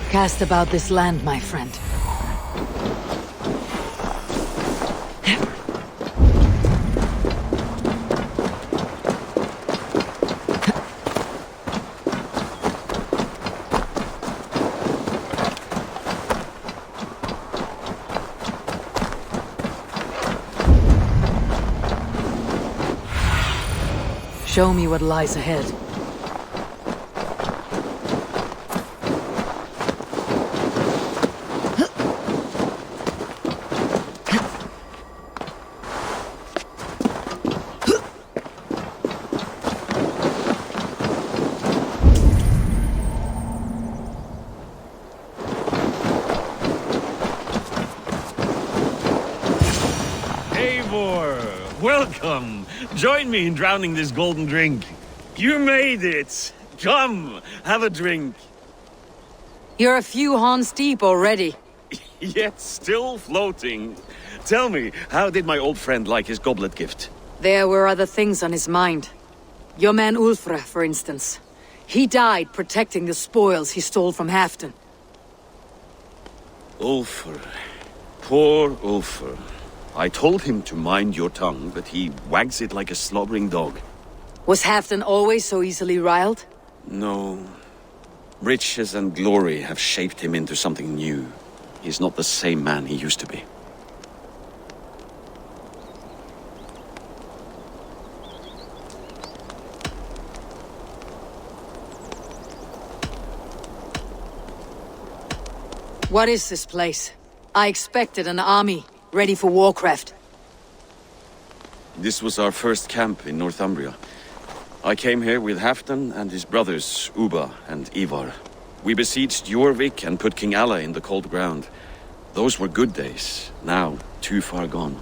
Cast about this land, my friend. Show me what lies ahead. Eivor, welcome. Join me in drowning this golden drink. You made it! Come, have a drink. You're a few horns deep already. Yet still floating. Tell me, how did my old friend like his goblet gift? There were other things on his mind. Your man Ulfre, for instance. He died protecting the spoils he stole from Halfdan. Ulfr. Poor Ulfr. I told him to mind your tongue, but he wags it like a slobbering dog. Was Halfdan always so easily riled? No. Riches and glory have shaped him into something new. He's not the same man he used to be. What is this place? I expected an army, ready for warcraft. This was our first camp in Northumbria. I came here with Halfdan and his brothers, Ubba and Eivor. We besieged Jorvik and put King Alla in the cold ground. Those were good days, now too far gone.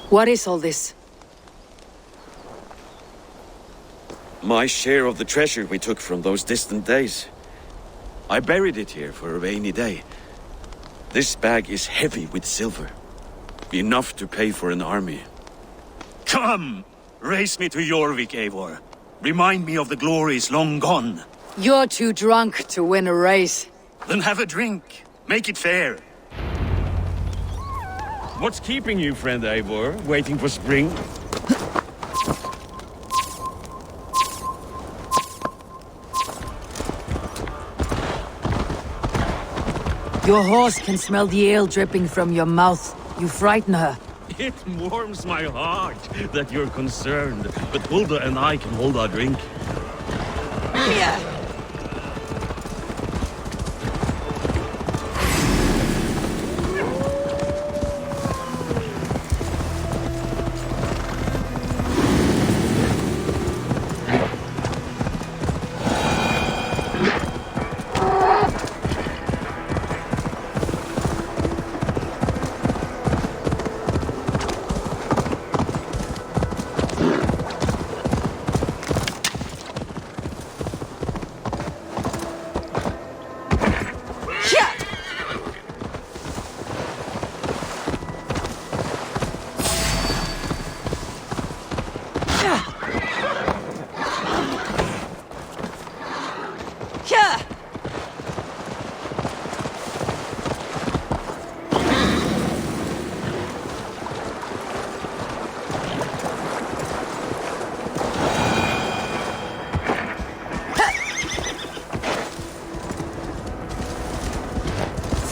What is all this? My share of the treasure we took from those distant days. I buried it here for a rainy day. This bag is heavy with silver. Enough to pay for an army. Come! Race me to Jorvik, Eivor. Remind me of the glories long gone. You're too drunk to win a race. Then have a drink. Make it fair. What's keeping you, friend Eivor? Waiting for spring? Your horse can smell the ale dripping from your mouth. You frighten her. It warms my heart that you're concerned, but Hulda and I can hold our drink.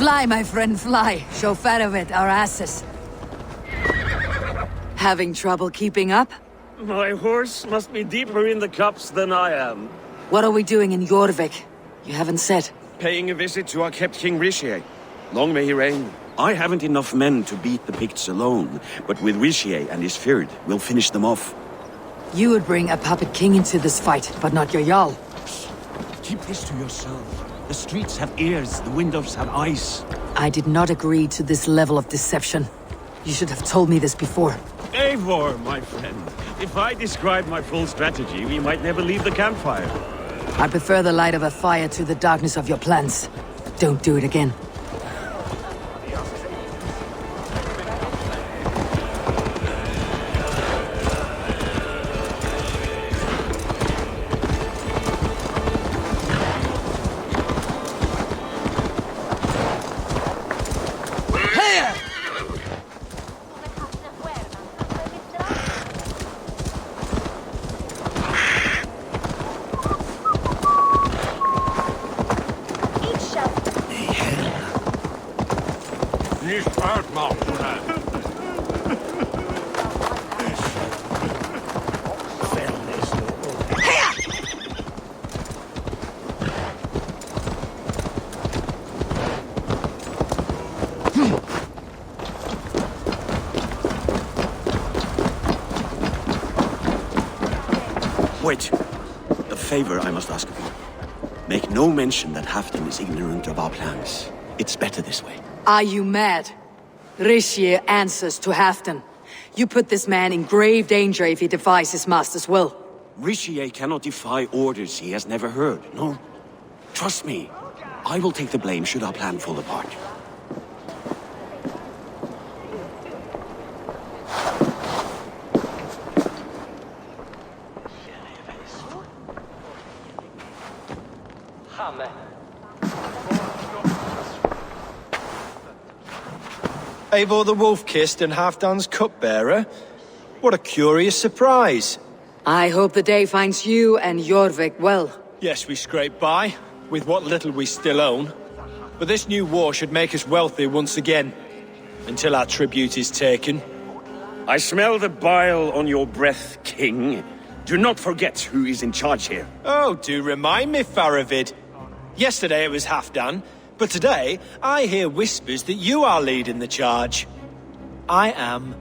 Fly, my friend, fly. Show Farovet our asses. Having trouble keeping up? My horse must be deeper in the cups than I am. What are we doing in Jorvik? You haven't said. Paying a visit to our kept King Rishi. Long may he reign. I haven't enough men to beat the Picts alone, but with Rishi and his Fyrd, we'll finish them off. You would bring a puppet king into this fight, but not your Jarl. Keep this to yourself. The streets have ears, the windows have eyes. I did not agree to this level of deception. You should have told me this before. Eivor, my friend. If I described my full strategy, we might never leave the campfire. I prefer the light of a fire to the darkness of your plans. Don't do it again. Wait. A favor I must ask of you. Make no mention that Halfdan is ignorant of our plans. It's better this way. Are you mad? Rishi answers to Halfdan. You put this man in grave danger if he defies his master's will. Rishi cannot defy orders he has never heard, no? Trust me. I will take the blame should our plan fall apart. Eivor the Wolf-Kissed and Halfdan's cupbearer? What a curious surprise. I hope the day finds you and Jorvik well. Yes, we scrape by, with what little we still own. But this new war should make us wealthy once again. Until our tribute is taken. I smell the bile on your breath, King. Do not forget who is in charge here. Oh, do remind me, Faravid. Yesterday it was Halfdan, but today I hear whispers that you are leading the charge. I am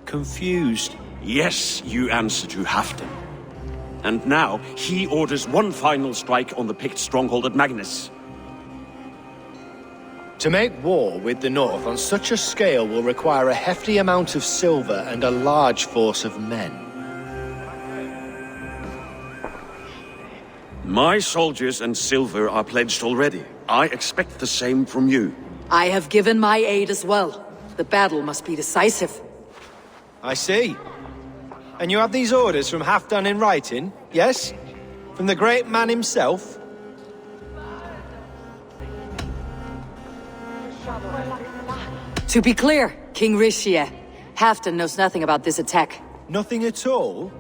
confused. Yes, you answer to Halfdan. And now he orders one final strike on the Pict stronghold at Magnus. To make war with the North on such a scale will require a hefty amount of silver and a large force of men. My soldiers and silver are pledged already. I expect the same from you. I have given my aid as well. The battle must be decisive. I see. And you have these orders from Halfdan in writing, yes? From the great man himself? To be clear, King Rishi, Halfdan knows nothing about this attack. Nothing at all?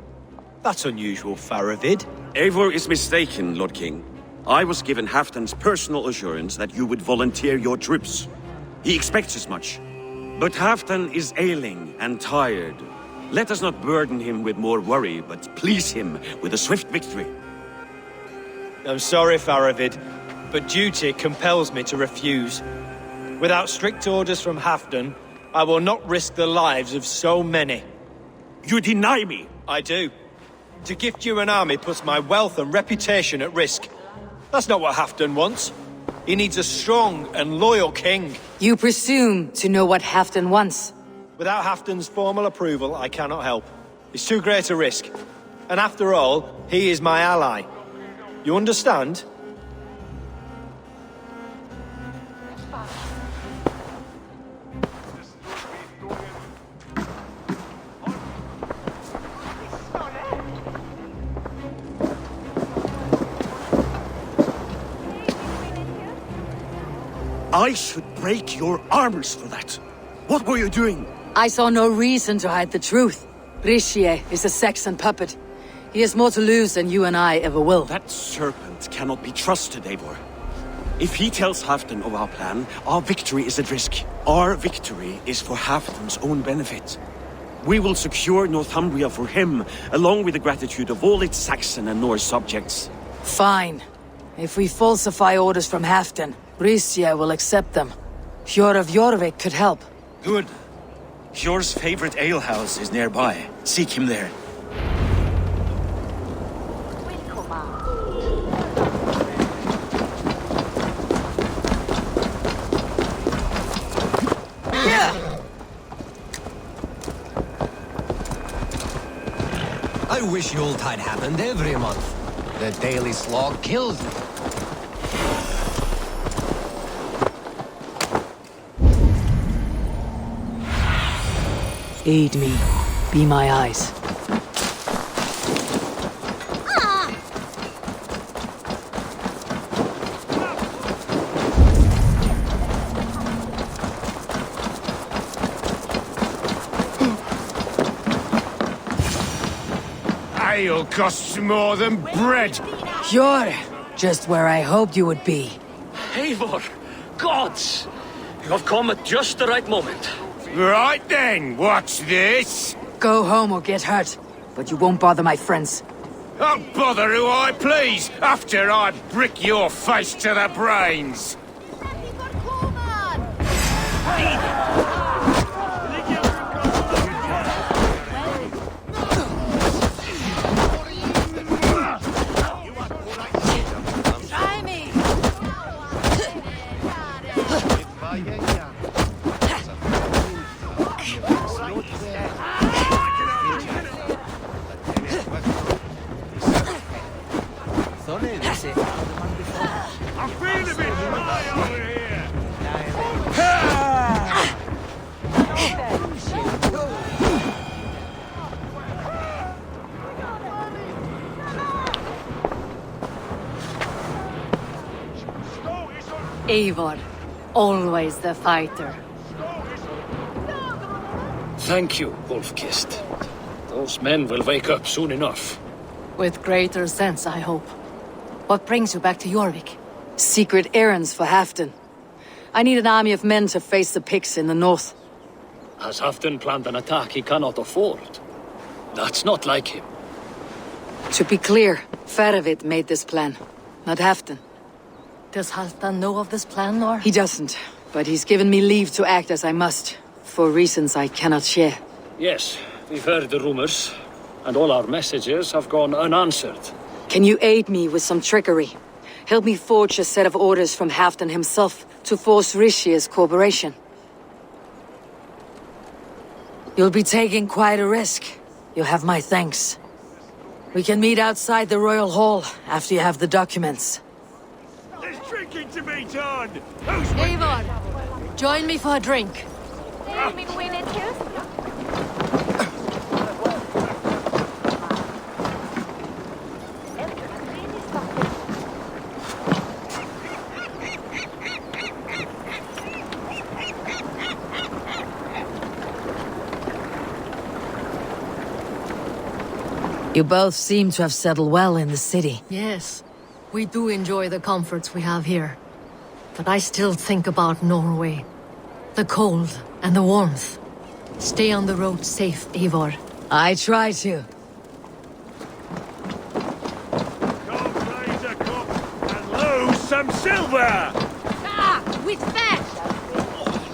That's unusual, Faravid. Eivor is mistaken, Lord King. I was given Halfdan's personal assurance that you would volunteer your troops. He expects as much. But Halfdan is ailing and tired. Let us not burden him with more worry, but please him with a swift victory. I'm sorry, Faravid, but duty compels me to refuse. Without strict orders from Halfdan, I will not risk the lives of so many. You deny me! I do. To gift you an army puts my wealth and reputation at risk. That's not what Halfdan wants. He needs a strong and loyal king. You presume to know what Halfdan wants. Without Halfdan's formal approval, I cannot help. It's too great a risk. And after all, he is my ally. You understand? I should break your armors for that. What were you doing? I saw no reason to hide the truth. Rishi is a Saxon puppet. He has more to lose than you and I ever will. That serpent cannot be trusted, Eivor. If he tells Halfdan of our plan, our victory is at risk. Our victory is for Halfdan's own benefit. We will secure Northumbria for him, along with the gratitude of all its Saxon and Norse subjects. Fine. If we falsify orders from Halfdan, Rishi will accept them. Hjor of Jorvik could help. Good. Hjor's favorite alehouse is nearby. Seek him there. I wish Yuletide happened every month. The daily slog kills it. Aid me. Be my eyes. Ale costs more than bread. You're just where I hoped you would be. Eivor! Gods! You have come at just the right moment. Right then, watch this. Go home or get hurt, but you won't bother my friends. I'll bother who I please after I brick your face to the brains. Eivor, always the fighter. Thank you, Wolf-Kissed. Those men will wake up soon enough. With greater sense, I hope. What brings you back to Jorvik? Secret errands for Halfdan. I need an army of men to face the Picts in the north. Has Halfdan planned an attack he cannot afford? That's not like him. To be clear, Faravid made this plan, not Halfdan. Does Halfdan know of this plan, or? He doesn't, but he's given me leave to act as I must, for reasons I cannot share. Yes, we've heard the rumors, and all our messages have gone unanswered. Can you aid me with some trickery? Help me forge a set of orders from Halfdan himself to force Rishia's cooperation. You'll be taking quite a risk. You'll have my thanks. We can meet outside the Royal Hall after you have the documents. There's drinking to be done! Eivor, join me for a drink. You both seem to have settled well in the city. Yes, we do enjoy the comforts we have here. But I still think about Norway. The cold and the warmth. Stay on the road safe, Eivor. I try to. Come raise a cup and lose some silver! Ah, with fat!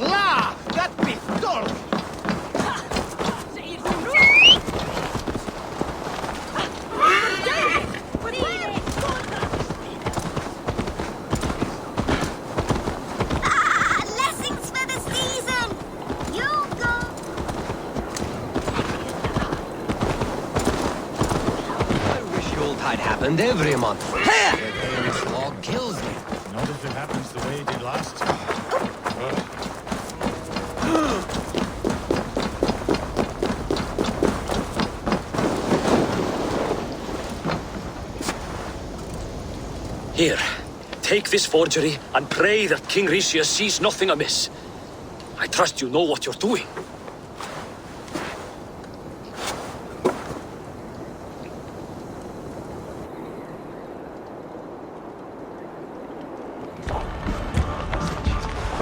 La! That be dog! Happened every month. The daily slog kills me. Not if it happens the way it did last time. Here, take this forgery and pray that King Rishia sees nothing amiss. I trust you know what you're doing.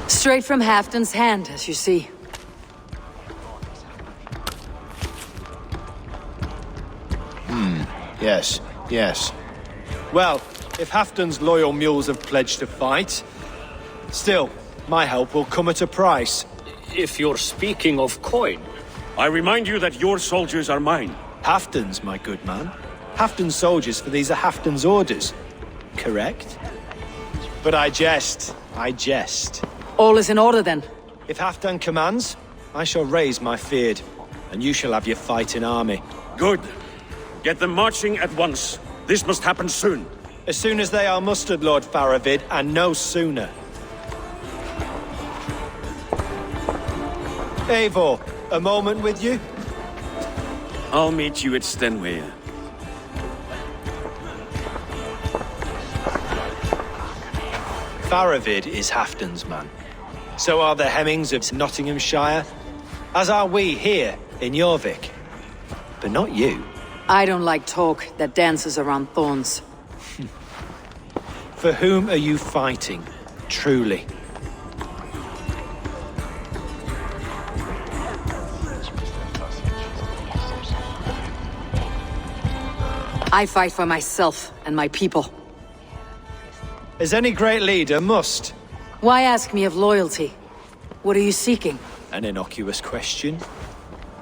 Straight from Halfdan's hand, as you see. Yes, yes. Well, if Halfdan's loyal mules have pledged to fight, still, my help will come at a price. If you're speaking of coin, I remind you that your soldiers are mine. Halfdan's, my good man. Halfdan's soldiers, for these are Halfdan's orders. Correct? But I jest. I jest. All is in order then. If Halfdan commands, I shall raise my feared, and you shall have your fighting army. Good. Get them marching at once. This must happen soon. As soon as they are mustered, Lord Faravid, and no sooner. Eivor, a moment with you? I'll meet you at Stenway. Faravid is Halfdan's man. So are the Hemmings of Nottinghamshire, as are we here in Jorvik. But not you. I don't like talk that dances around thorns. For whom are you fighting, truly? I fight for myself and my people. As any great leader must. Why ask me of loyalty? What are you seeking? An innocuous question.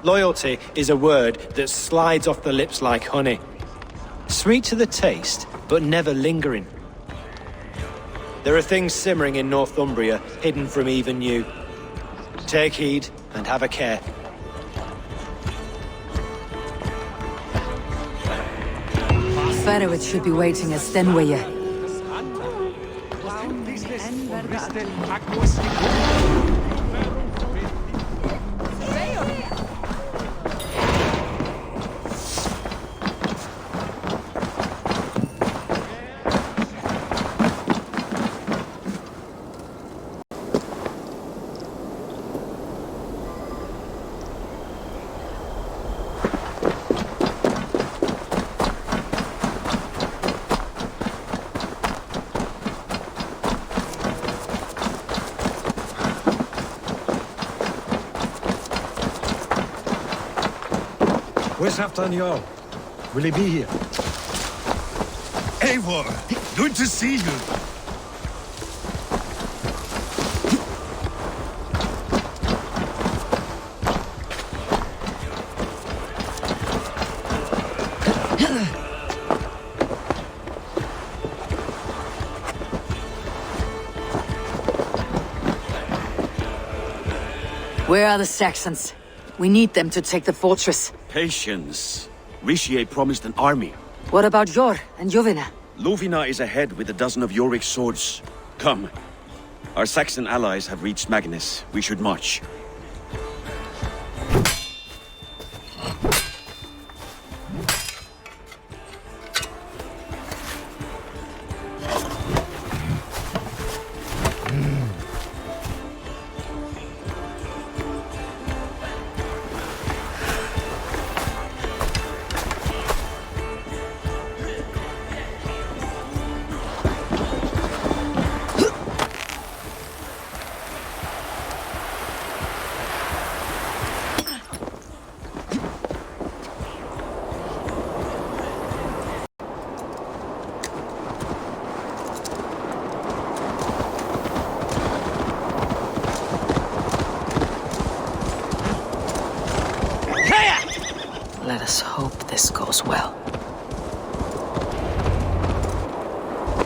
Loyalty is a word that slides off the lips like honey. Sweet to the taste, but never lingering. There are things simmering in Northumbria, hidden from even you. Take heed, and have a care. Faravid should be waiting at Stenway. Where's Halfdan Jarl? Will he be here? Eivor, good to see you. Where are the Saxons? We need them to take the fortress. Patience. Rishi promised an army. What about Jor and Jovina? Lovina is ahead with a dozen of Jorik's swords. Come. Our Saxon allies have reached Magnus. We should march. Let us hope this goes well.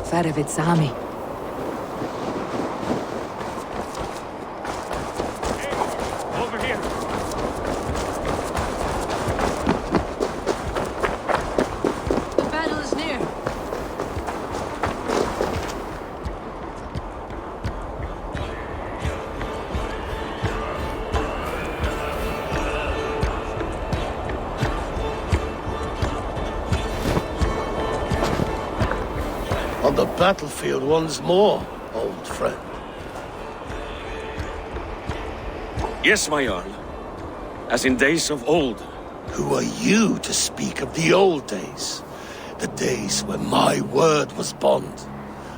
Faravid's army. Over here. The battle is near. On the battlefield once more, old friend. Yes, my Jarl. As in days of old. Who are you to speak of the old days? The days when my word was bond.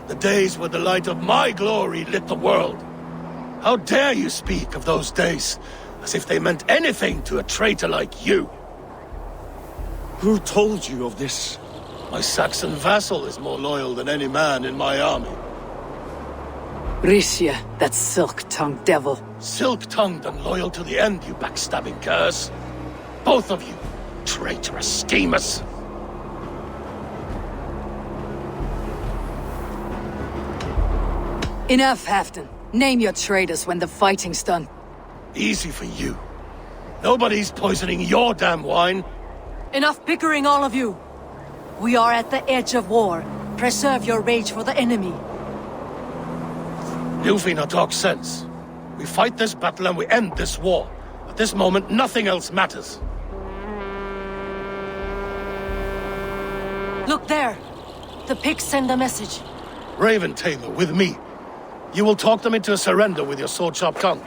The days when the light of my glory lit the world. How dare you speak of those days as if they meant anything to a traitor like you? Who told you of this? My Saxon vassal is more loyal than any man in my army. Rishi, that silk-tongued devil. Silk-tongued and loyal to the end, you backstabbing curs. Both of you, traitorous schemers. Enough, Halfdan. Name your traitors when the fighting's done. Easy for you. Nobody's poisoning your damn wine. Enough bickering, all of you. We are at the edge of war. Preserve your rage for the enemy. Ljufina talks sense. We fight this battle and we end this war. At this moment, nothing else matters. Look there. The pigs send a message. Raven Tailor, with me. You will talk them into a surrender with your sword-sharp tongue.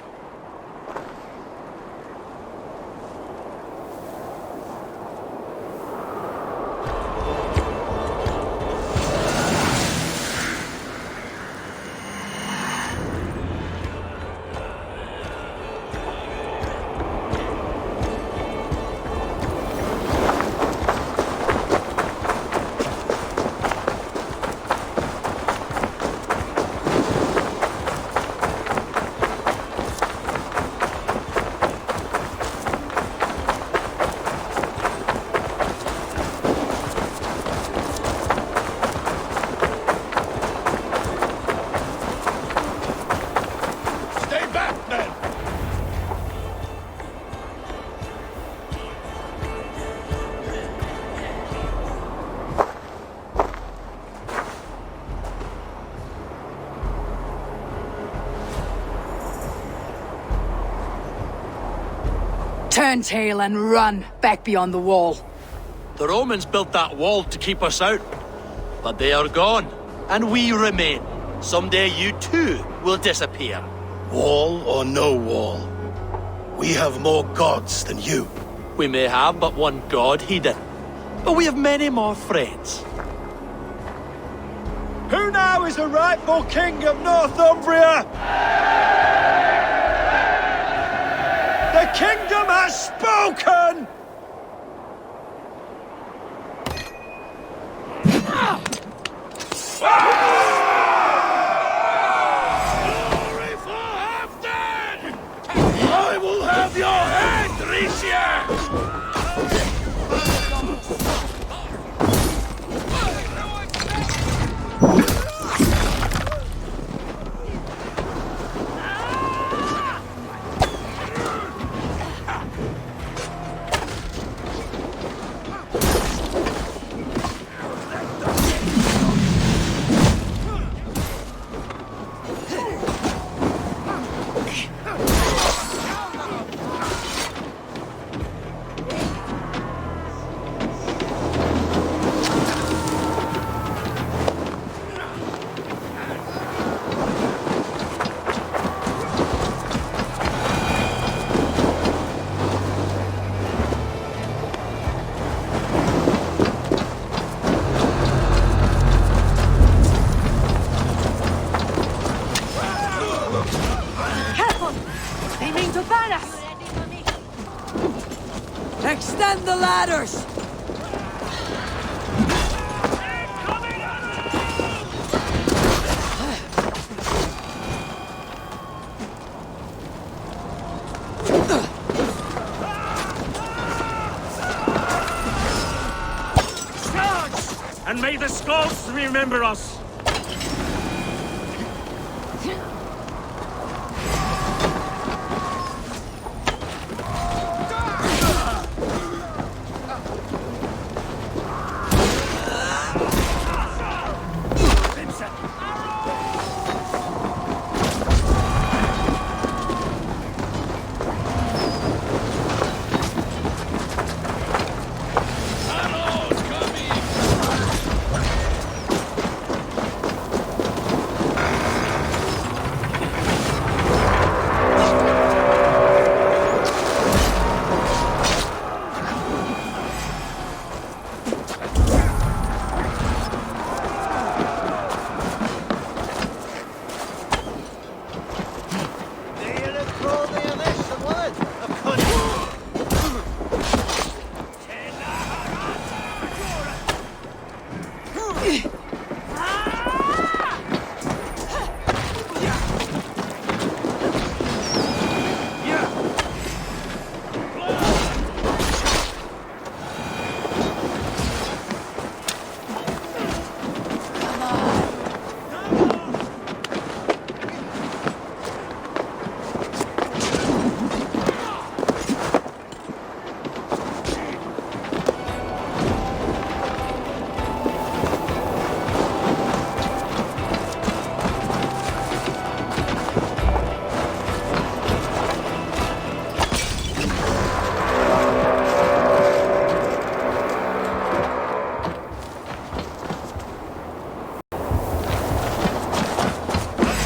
Turn tail and run back beyond the wall. The Romans built that wall to keep us out. But they are gone, and we remain. Someday you too will disappear. Wall or no wall, we have more gods than you. We may have but one god, Hedon, but we have many more friends. Who now is the rightful king of Northumbria? The kingdom has spoken! Mercia! Extend the ladders! Charge! And may the Scots remember us!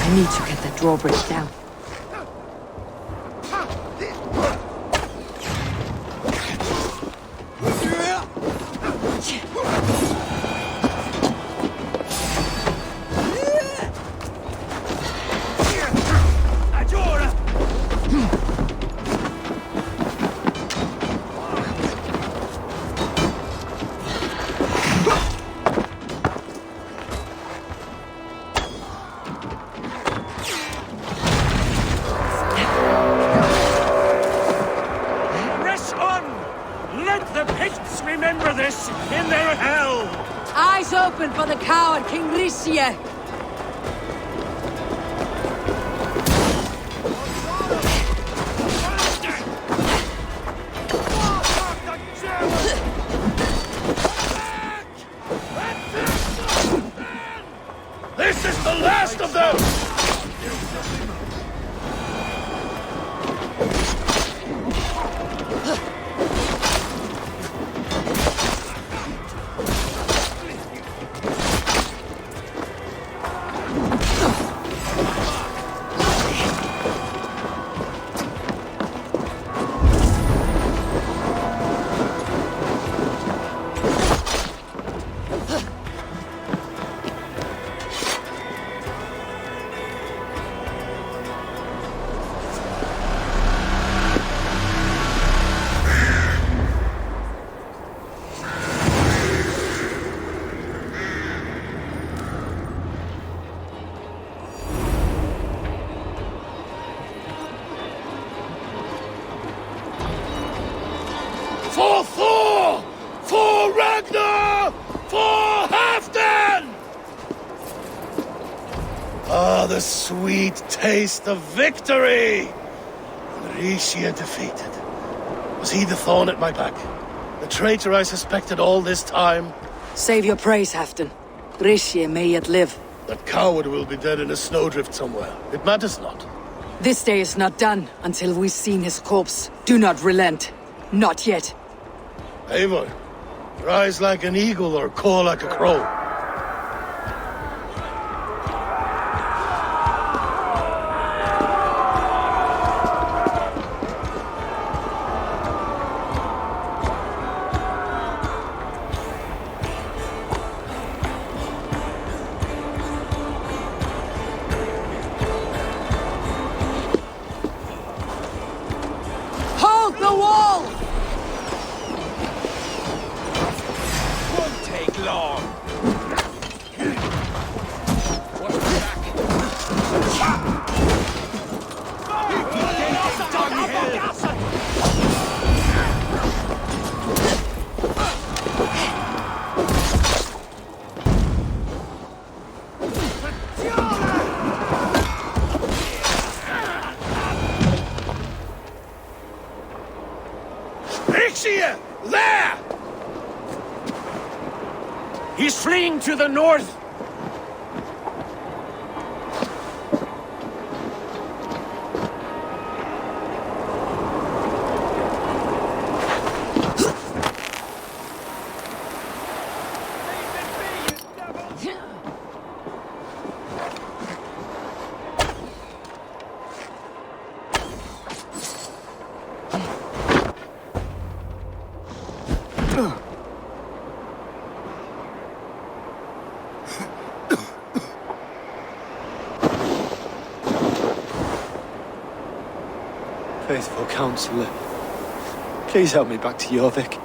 I need to get that drawbridge down. For the coward, King Mercia! This is the last of them! For Thor! For Ragnar! For Halfdan! Ah, the sweet taste of victory! Mercia defeated. Was he the thorn at my back? The traitor I suspected all this time? Save your praise, Halfdan. Mercia may yet live. That coward will be dead in a snowdrift somewhere. It matters not. This day is not done until we've seen his corpse. Do not relent. Not yet. Eivor, rise like an eagle or caw like a crow. Hold the wall! Won't take long. Mercia! There! He's fleeing to the north. Faithful counselor, please help me back to Jorvik.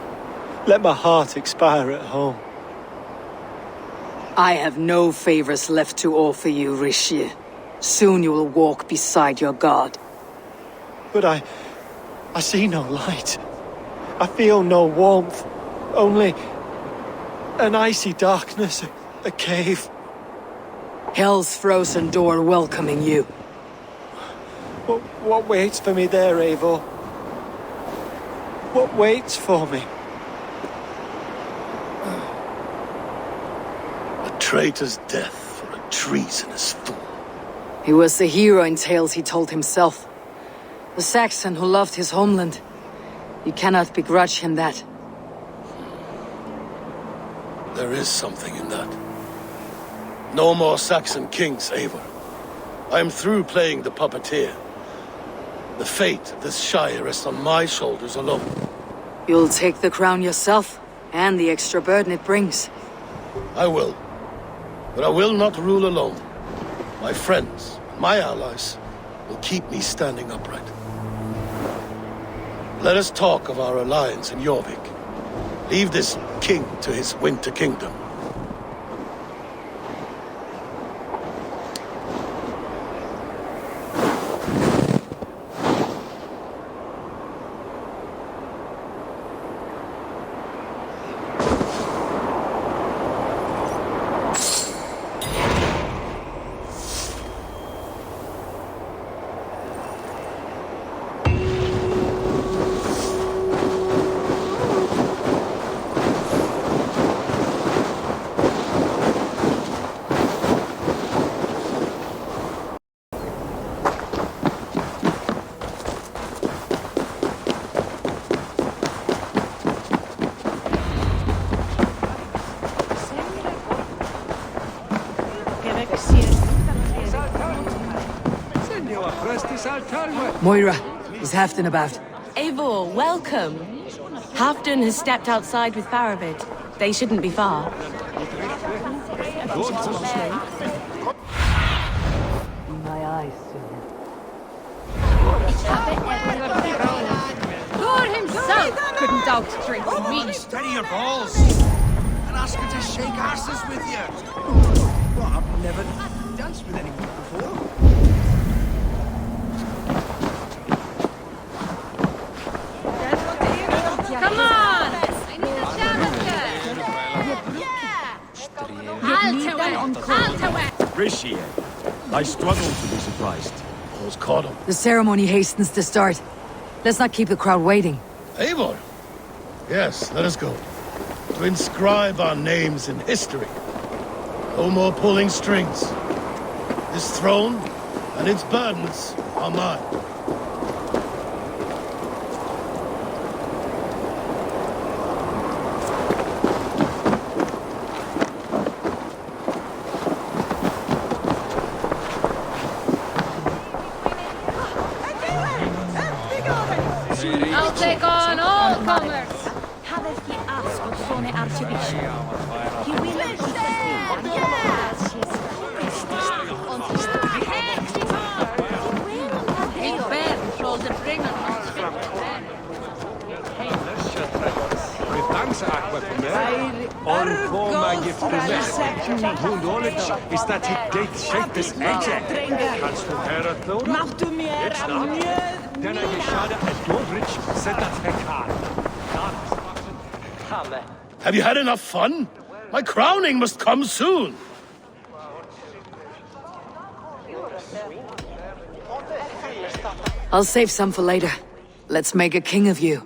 Let my heart expire at home. I have no favors left to offer you, Mercia. Soon you will walk beside your god. But I see no light. I feel no warmth. Only an icy darkness, a cave. Hell's frozen door welcoming you. What waits for me there, Eivor? What waits for me? A traitor's death for a treasonous fool. He was the hero in tales he told himself. The Saxon who loved his homeland. You cannot begrudge him that. There is something in that. No more Saxon kings, Eivor. I am through playing the puppeteer. The fate of this shire rests on my shoulders alone. You'll take the crown yourself, and the extra burden it brings. I will. But I will not rule alone. My friends, my allies, will keep me standing upright. Let us talk of our alliance in Jorvik. Leave this king to his winter kingdom. Moira, is Halfdan about? Eivor, welcome. Halfdan has stepped outside with Faravid. They shouldn't be far. My eyes soon. Lord himself couldn't doubt drink meat. Steady your balls. And ask her to shake asses with you. Well, I've never danced with anyone before. Come on! Appreciate. I struggle to be surprised. Who's caught him? The ceremony hastens to start. Let's not keep the crowd waiting. Eivor? Yes, let us go. To inscribe our names in history. No more pulling strings. This throne and its burdens are mine. I'll take on all comers. Is dat het gate shake this agent? Kannst du Herr Thor? Mach du mir Dann je schade at Norwich said that Hekan. Have you had enough fun? My crowning must come soon. I'll save some for later. Let's make a king of you.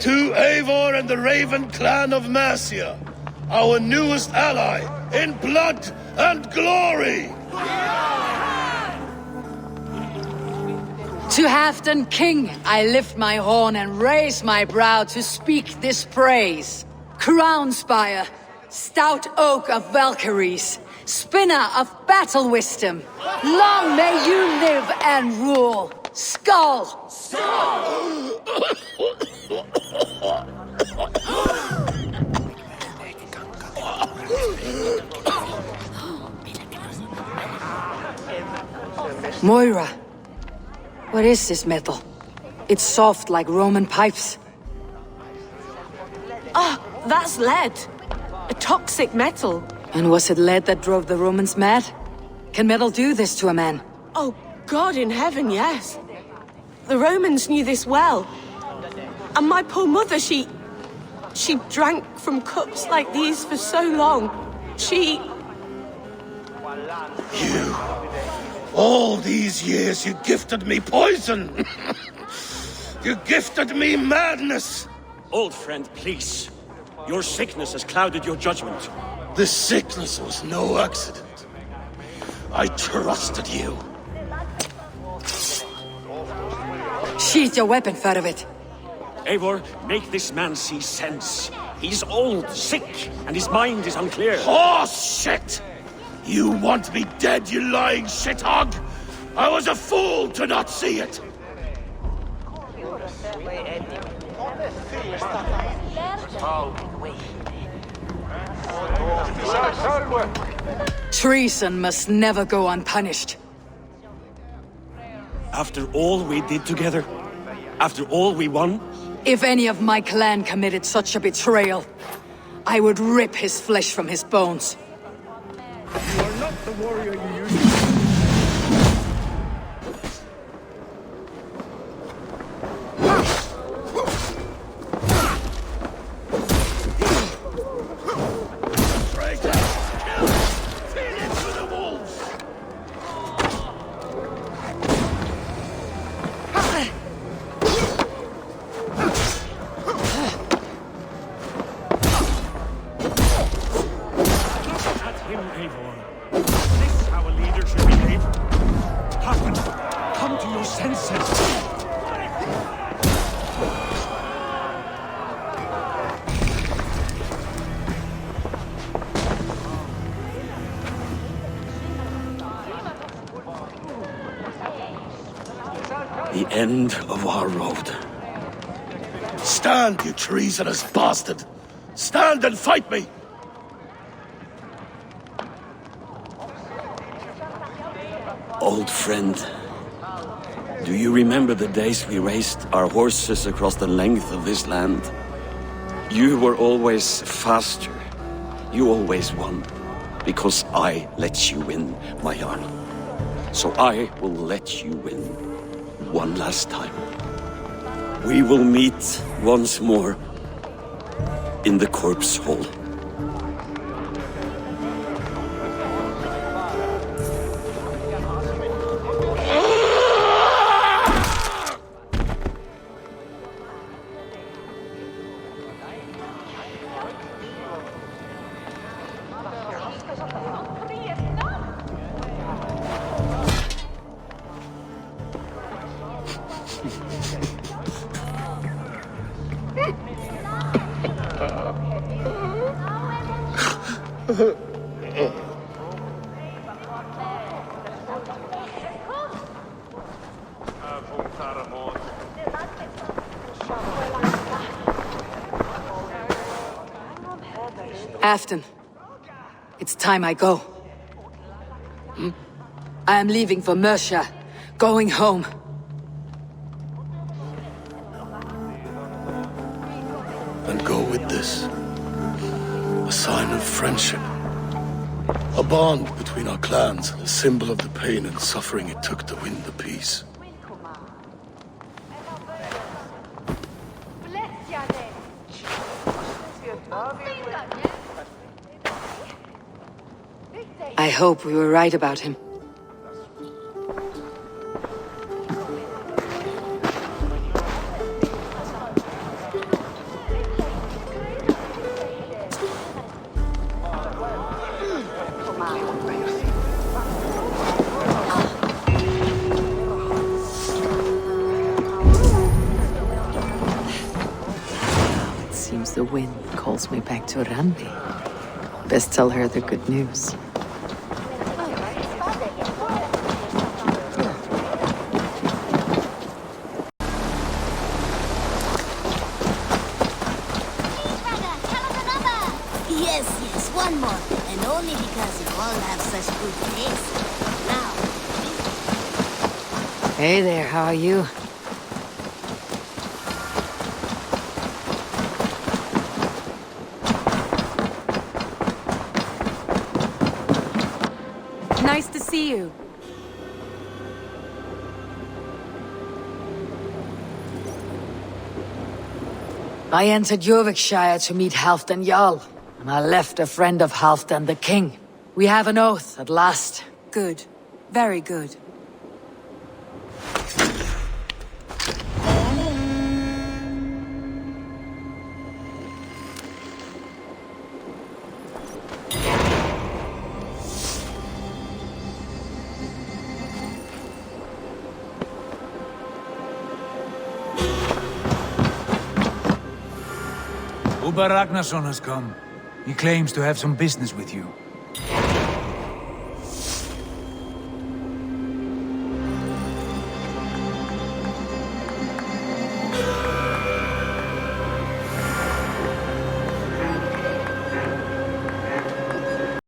To Eivor and the Raven clan of Mercia, our newest ally in blood and glory! To Halfdan King, I lift my horn and raise my brow to speak this praise. Crown spire, stout oak of Valkyries, spinner of battle wisdom, long may you live and rule. Skull! Moira, what is this metal? It's soft like Roman pipes. Ah, that's lead. A toxic metal. And was it lead that drove the Romans mad? Can metal do this to a man? Oh, God in heaven, yes. The Romans knew this well. And my poor mother, she drank from cups like these for so long. You... All these years you gifted me poison! You gifted me madness! Old friend, please. Your sickness has clouded your judgment. This sickness was no accident. I trusted you. Sheath your weapon, Farovit. Eivor, make this man see sense. He's old, sick, and his mind is unclear. Horse shit! You want me dead, you lying shithog? I was a fool to not see it! Treason must never go unpunished. After all we did together? After all we won? If any of my clan committed such a betrayal, I would rip his flesh from his bones. You are not the warrior you used to be. The end of our road. Stand, you treasonous bastard! Stand and fight me! Old friend, do you remember the days we raced our horses across the length of this land? You were always faster. You always won. Because I let you win, my Jarl. So I will let you win. One last time. We will meet once more in the corpse hole. Afton, it's time I go. I am leaving for Mercia, going home. And go with this. A sign of friendship. A bond between our clans, a symbol of the pain and suffering it took to win the peace. I hope we were right about him. It seems the wind calls me back to Randi. Best tell her the good news. Yes, one more. And only because you all have such good taste. Now. Hey there, how are you? Nice to see you. I entered Yorkshire to meet Halfdan Jarl, and I left a friend of Halfdan the King. We have an oath at last. Good. Very good. Uber Ragnarsson has come. He claims to have some business with you.